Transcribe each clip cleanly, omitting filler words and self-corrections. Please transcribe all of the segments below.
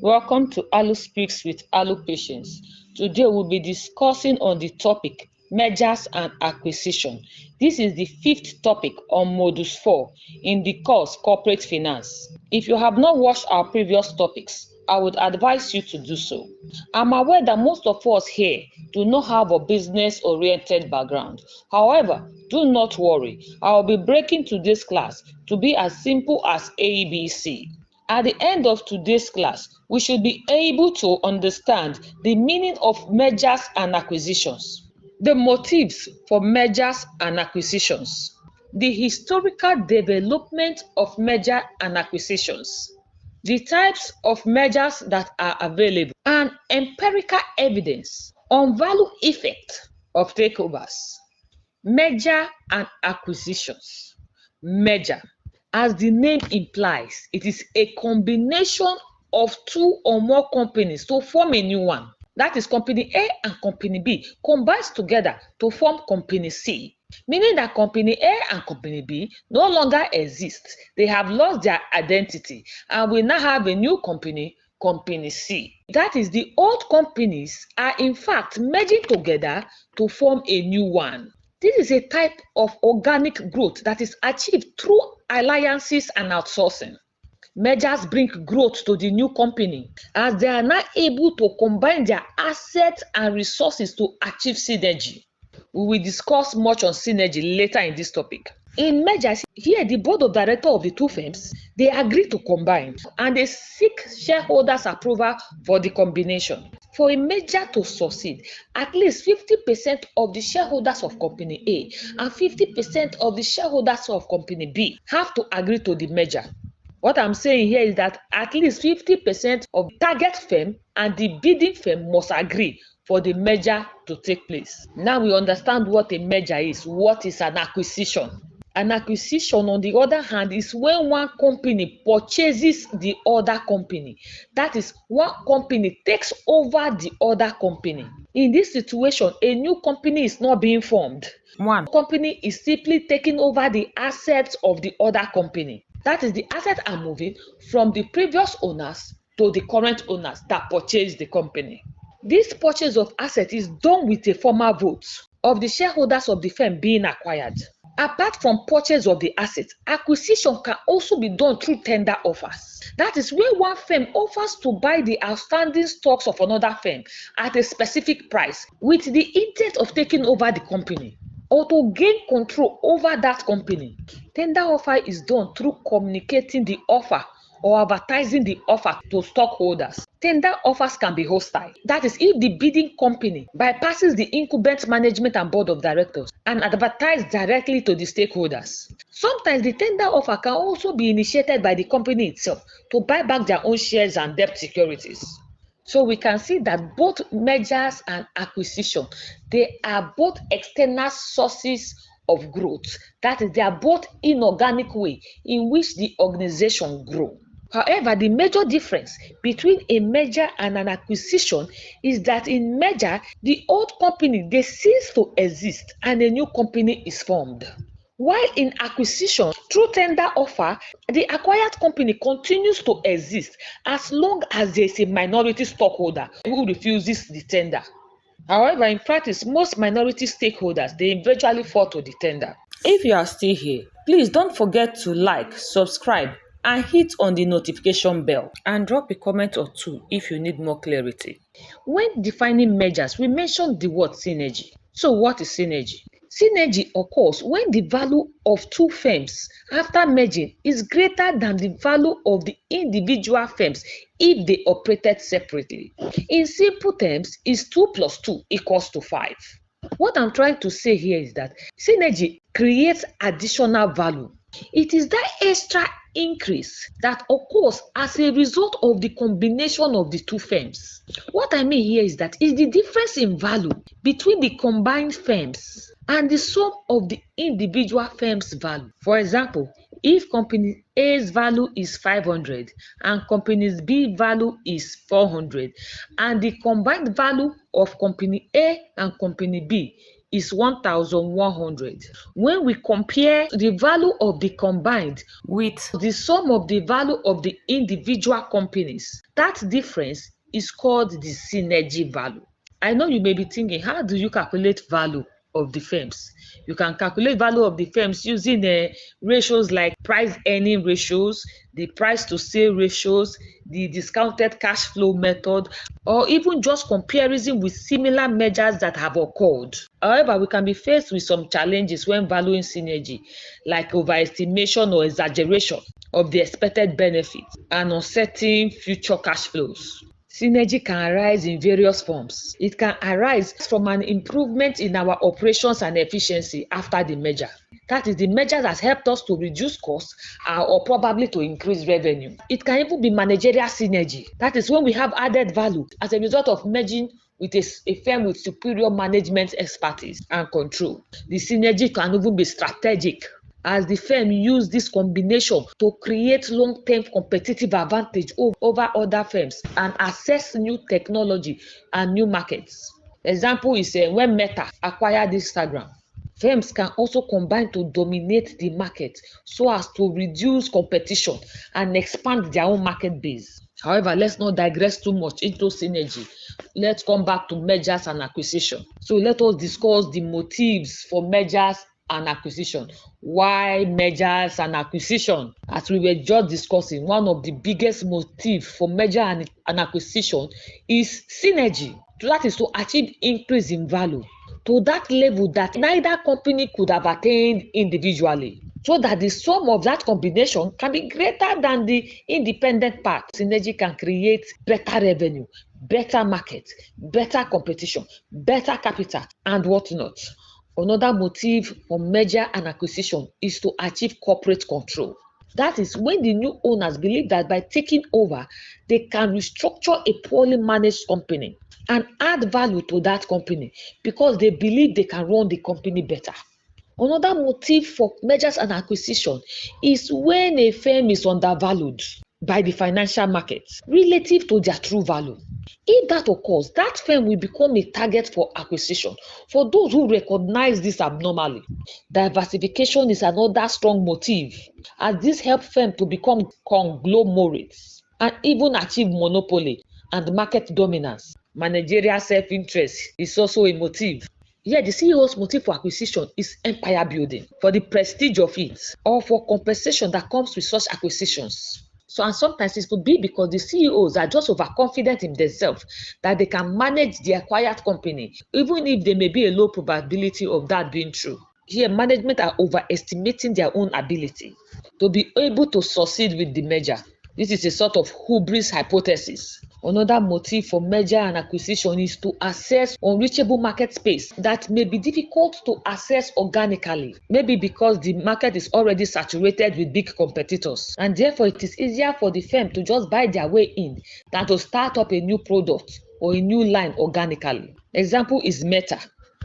Welcome to Alu Speaks with Alu Patience. Today we'll be discussing on the topic mergers and acquisition. This is the fifth topic on Module 4 in the course Corporate Finance. If you have not watched our previous topics, I would advise you to do so. I'm aware that most of us here do not have a business-oriented background. However, do not worry. I will be breaking today's class to be as simple as ABC. At the end of today's class, we should be able to understand the meaning of mergers and acquisitions, the motives for mergers and acquisitions, the historical development of merger and acquisitions, the types of mergers that are available, and empirical evidence on value effect of takeovers. Merger and acquisitions. Merger, as the name implies, it is a combination of two or more companies to form a new one. That is, company A and company B combines together to form company C, meaning that company A and company B no longer exist. They have lost their identity and we now have a new company, company C. That is, the old companies are in fact merging together to form a new one. This is a type of organic growth that is achieved through alliances and outsourcing. Mergers bring growth to the new company as they are now able to combine their assets and resources to achieve synergy. We will discuss much on synergy later in this topic. In mergers, here the board of directors of the two firms, they agree to combine and they seek shareholders' approval for the combination. For a merger to succeed, at least 50% of the shareholders of company A and 50% of the shareholders of company B have to agree to the merger. What I'm saying here is that at least 50% of the target firm and the bidding firm must agree for the merger to take place. Now we understand what a merger is. What is an acquisition? An acquisition, on the other hand, is when one company purchases the other company. That is, one company takes over the other company. In this situation, a new company is not being formed. One company is simply taking over the assets of the other company. That is, the assets are moving from the previous owners to the current owners that purchased the company. This purchase of assets is done with a formal vote of the shareholders of the firm being acquired. Apart from purchase of the assets, acquisition can also be done through tender offers. That is where one firm offers to buy the outstanding stocks of another firm at a specific price with the intent of taking over the company or to gain control over that company. Tender offer is done through communicating the offer or advertising the offer to stockholders. Tender offers can be hostile. That is, if the bidding company bypasses the incumbent management and board of directors and advertise directly to the stakeholders. Sometimes the tender offer can also be initiated by the company itself to buy back their own shares and debt securities. So we can see that both mergers and acquisition, they are both external sources of growth. That is, they are both inorganic way in which the organization grow. However, the major difference between a merger and an acquisition is that in merger, the old company they cease to exist and a new company is formed. While in acquisition, through tender offer, the acquired company continues to exist as long as there is a minority stockholder who refuses the tender. However, in practice, most minority stakeholders, they eventually fall to the tender. If you are still here, please don't forget to like, subscribe, and hit on the notification bell and drop a comment or two if you need more clarity. When defining mergers, we mentioned the word synergy. So what is synergy? Synergy occurs when the value of two firms after merging is greater than the value of the individual firms if they operated separately. In simple terms, is 2 plus 2 equals to 5. What I'm trying to say here is that synergy creates additional value. It is that extra increase that occurs as a result of the combination of the two firms. What I mean here is that is the difference in value between the combined firms and the sum of the individual firms' value. For example, if company A's value is 500 and company B value is 400 and the combined value of company A and company B is 1,100. When we compare the value of the combined with the sum of the value of the individual companies, that difference is called the synergy value. I know you may be thinking, how do you calculate value of the firms? You can calculate value of the firms using ratios like price earning ratios, the price to sale ratios, the discounted cash flow method, or even just comparison with similar measures that have occurred. However, we can be faced with some challenges when valuing synergy, like overestimation or exaggeration of the expected benefits and uncertain future cash flows. Synergy can arise in various forms. It can arise from an improvement in our operations and efficiency after the merger. That is, the merger has helped us to reduce costs or probably to increase revenue. It can even be managerial synergy. That is when we have added value as a result of merging with a firm with superior management expertise and control. The synergy can even be strategic, as the firm use this combination to create long-term competitive advantage over other firms and access new technology and new markets. Example is when Meta acquired Instagram. Firms can also combine to dominate the market so as to reduce competition and expand their own market base. However, let's not digress too much into synergy. Let's come back to mergers and acquisition. So let us discuss the motives for mergers and acquisition. Why mergers and acquisition? As we were just discussing, one of the biggest motives for merger and acquisition is synergy. So that is to achieve increase in value to that level that neither company could have attained individually, so that the sum of that combination can be greater than the independent part. Synergy can create better revenue, better market, better competition, better capital, and whatnot. Another motive for merger and acquisition is to achieve corporate control. That is when the new owners believe that by taking over, they can restructure a poorly managed company and add value to that company because they believe they can run the company better. Another motive for mergers and acquisition is when a firm is undervalued by the financial market relative to their true value. If that occurs, that firm will become a target for acquisition for those who recognize this abnormally. Diversification is another strong motive, as this helps firms to become conglomerates and even achieve monopoly and market dominance. Managerial self-interest is also a motive. Yet the CEO's motive for acquisition is empire building, for the prestige of it, or for compensation that comes with such acquisitions. So, and sometimes it could be because the CEOs are just overconfident in themselves that they can manage the acquired company, even if there may be a low probability of that being true. Here, management are overestimating their own ability to be able to succeed with the merger. This is a sort of hubris hypothesis. Another motive for merger and acquisition is to access unreachable market space that may be difficult to access organically, maybe because the market is already saturated with big competitors, and therefore it is easier for the firm to just buy their way in than to start up a new product or a new line organically. Example is Meta.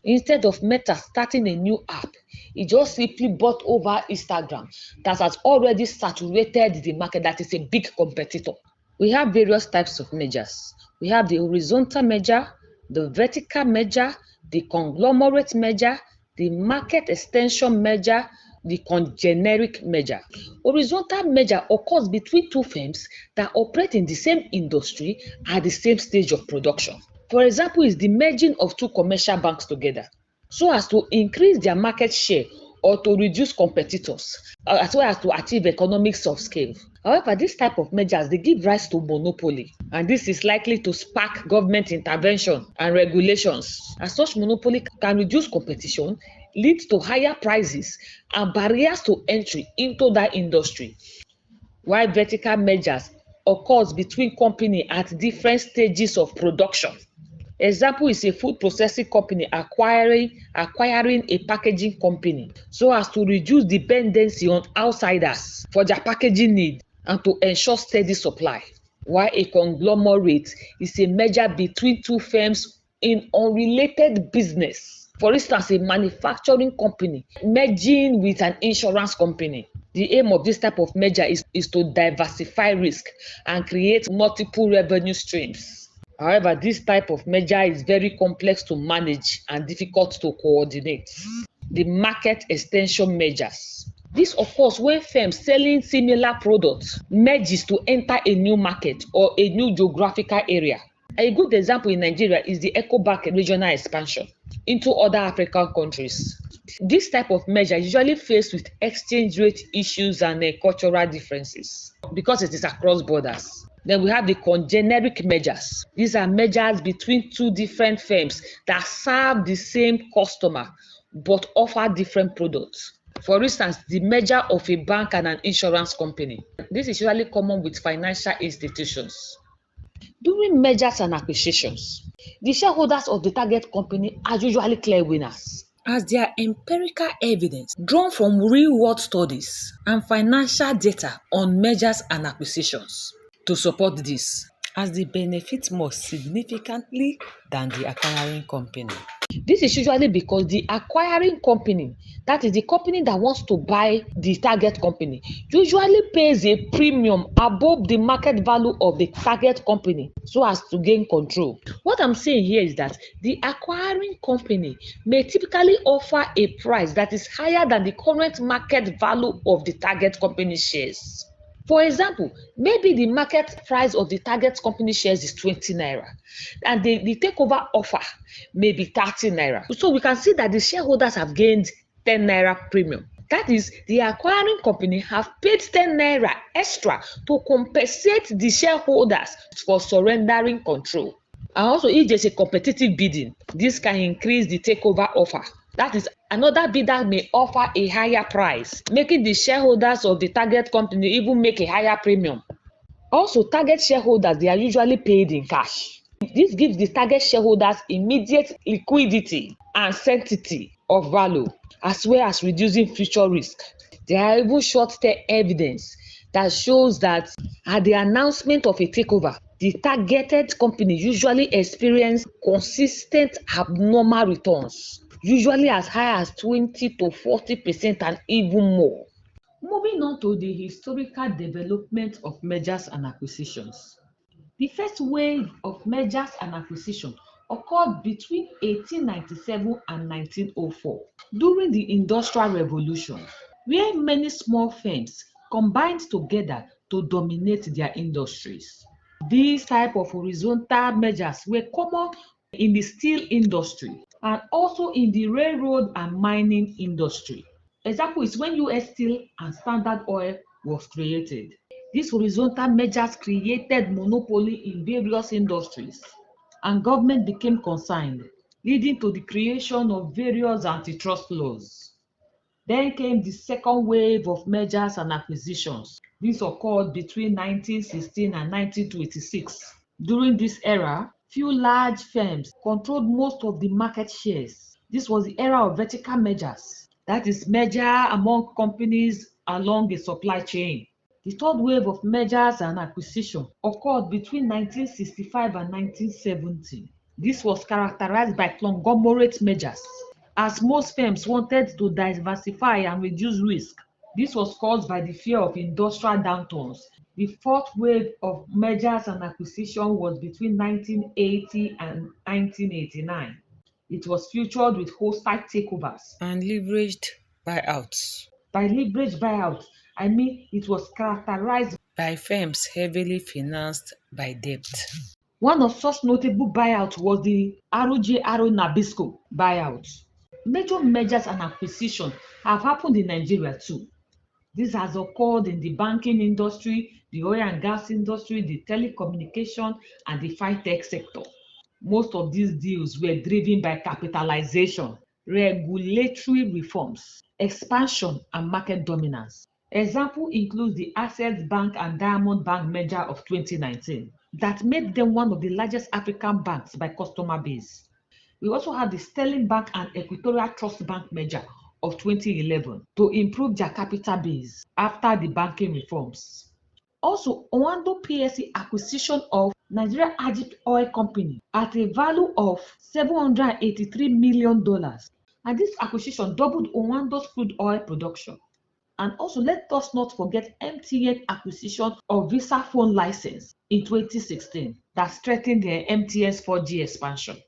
Instead of Meta starting a new app, it just simply bought over Instagram that has already saturated the market, that is a big competitor. We have various types of mergers. We have the horizontal merger, the vertical merger, the conglomerate merger, the market extension merger, the congeneric merger. Horizontal merger occurs between two firms that operate in the same industry at the same stage of production. For example, is the merging of two commercial banks together so as to increase their market share or to reduce competitors, as well as to achieve economics of scale. However, this type of mergers, they give rise to monopoly, and this is likely to spark government intervention and regulations. As such, monopoly can reduce competition, lead to higher prices and barriers to entry into that industry. While vertical mergers occurs between companies at different stages of production. Example is a food processing company acquiring a packaging company so as to reduce dependency on outsiders for their packaging need and to ensure steady supply. While a conglomerate is a merger between two firms in unrelated business. For instance, a manufacturing company merging with an insurance company. The aim of this type of merger is to diversify risk and create multiple revenue streams. However, this type of merger is very complex to manage and difficult to coordinate. The market extension mergers. This occurs when firms selling similar products merges to enter a new market or a new geographical area. A good example in Nigeria is the EcoBank regional expansion into other African countries. This type of merger is usually faced with exchange rate issues and cultural differences because it is across borders. Then we have the congeneric mergers. These are mergers between two different firms that serve the same customer but offer different products. For instance, the merger of a bank and an insurance company. This is usually common with financial institutions. During mergers and acquisitions, the shareholders of the target company are usually clear winners, as there are empirical evidence drawn from real-world studies and financial data on mergers and acquisitions to support this, as they benefit more significantly than the acquiring company. This is usually because the acquiring company, that is the company that wants to buy the target company, usually pays a premium above the market value of the target company so as to gain control. What I'm saying here is that the acquiring company may typically offer a price that is higher than the current market value of the target company shares. For example, maybe the market price of the target company shares is 20 naira and the takeover offer may be 30 naira. So we can see that the shareholders have gained 10 naira premium. That is, the acquiring company have paid 10 naira extra to compensate the shareholders for surrendering control. And also, if there's a competitive bidding, this can increase the takeover offer. That is, another bidder may offer a higher price, making the shareholders of the target company even make a higher premium. Also, target shareholders, they are usually paid in cash. This gives the target shareholders immediate liquidity and certainty of value, as well as reducing future risk. There are even short-term evidence that shows that at the announcement of a takeover, the targeted company usually experience consistent abnormal returns, usually as high as 20 to 40% and even more. Moving on to the historical development of mergers and acquisitions. The first wave of mergers and acquisitions occurred between 1897 and 1904 during the Industrial Revolution, where many small firms combined together to dominate their industries. These type of horizontal mergers were common in the steel industry and also in the railroad and mining industry. Example is when US Steel and Standard Oil was created. These horizontal mergers created monopoly in various industries, and government became concerned, leading to the creation of various antitrust laws. Then came the second wave of mergers and acquisitions. This occurred between 1916 and 1926. During this era, few large firms controlled most of the market shares. This was the era of vertical mergers, that is, merger among companies along a supply chain. The third wave of mergers and acquisition occurred between 1965 and 1970. This was characterized by conglomerate mergers, as most firms wanted to diversify and reduce risk. This was caused by the fear of industrial downturns. The fourth wave of mergers and acquisition was between 1980 and 1989. It was featured with hostile takeovers and leveraged buyouts. By leveraged buyouts, I mean it was characterized by firms heavily financed by debt. One of such notable buyouts was the RJ Nabisco buyout. Major mergers and acquisitions have happened in Nigeria too. This has occurred in the banking industry, the oil and gas industry, the telecommunication, and the fintech sector. Most of these deals were driven by capitalization, regulatory reforms, expansion, and market dominance. Example includes the Access Bank and Diamond Bank merger of 2019 that made them one of the largest African banks by customer base. We also have the Sterling Bank and Equatorial Trust Bank merger of 2011 to improve their capital base after the banking reforms. Also, Owando PLC acquisition of Nigeria Egypt Oil Company at a value of $783 million. And this acquisition doubled Owando's crude oil production. And also, let us not forget MTN acquisition of Visa phone license in 2016 that threatened the MTS 4G expansion.